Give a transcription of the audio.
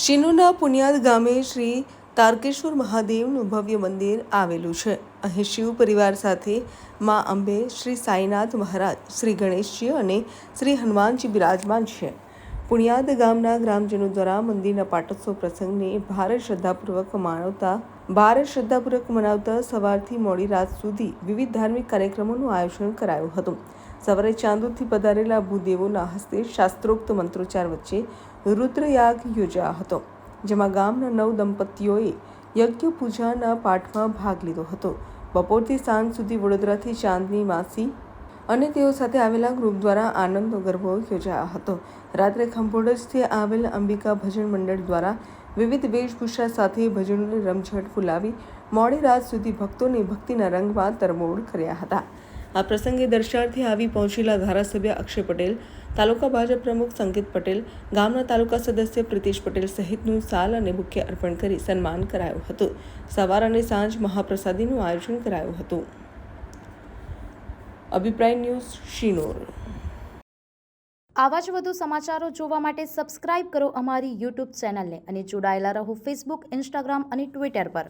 શિનોરના પુનિયાદ ગામે શ્રી તારકેશ્વર મહાદેવનું ભવ્ય મંદિર આવેલું છે. અહીં શિવ પરિવાર સાથે મા અંબે, શ્રી સાંઈનાથ મહારાજ, શ્રી ગણેશજી અને શ્રી હનુમાનજી બિરાજમાન છે. પુનિયાદ ગામના ગ્રામજનો દ્વારા મંદિરના પાટોત્સવ પ્રસંગને ભારે શ્રદ્ધાપૂર્વક મનાવતા સવારથી મોડી રાત સુધી વિવિધ ધાર્મિક કાર્યક્રમોનું આયોજન કરાયું હતું. સવારે ચાંદોદથી પધારેલા ભૂદેવોના હસ્તે શાસ્ત્રોક્ત મંત્રોચ્ચાર વચ્ચે રુદ્રયાગ યોજાયો હતો, જેમાં ગામના 9 દંપતીઓએ યજ્ઞ પૂજાના પાઠમાં ભાગ લીધો હતો. બપોરથી સાંજ સુધી વડોદરાથી ચાંદની માસી અને તેઓ સાથે આવેલા ગ્રુપ દ્વારા આનંદનો ગરબો યોજાયો હતો. રાત્રે ખંભોળજથી આવેલ અંબિકા ભજન મંડળ દ્વારા વિવિધ વેશભૂષા સાથે ભજનોની રમઝટ ફુલાવી મોડી રાત સુધી ભક્તોને ભક્તિના રંગમાં તરબોળ કર્યા હતા. આ પ્રસંગે દર્શનાર્થે આવી પહોંચેલા ધારાસભ્ય અક્ષય પટેલ, તાલુકા ભાજપ પ્રમુખ સંકેત પટેલ, ગામના તાલુકા સદસ્ય પ્રિતેશ પટેલ સહિતનું શાલ અને બુકે અર્પણ કરી સન્માન કરાયું હતું. સવાર અને સાંજ મહાપ્રસાદીનું આયોજન કરાયું હતું. અભિપ્રાય ન્યૂઝ, શિનોર. આવા જ વધુ સમાચારો જોવા માટે સબસ્ક્રાઇબ કરો અમારી યુટ્યુબ ચેનલને અને જોડાયેલા રહો ફેસબુક, ઇન્સ્ટાગ્રામ અને ટ્વિટર પર.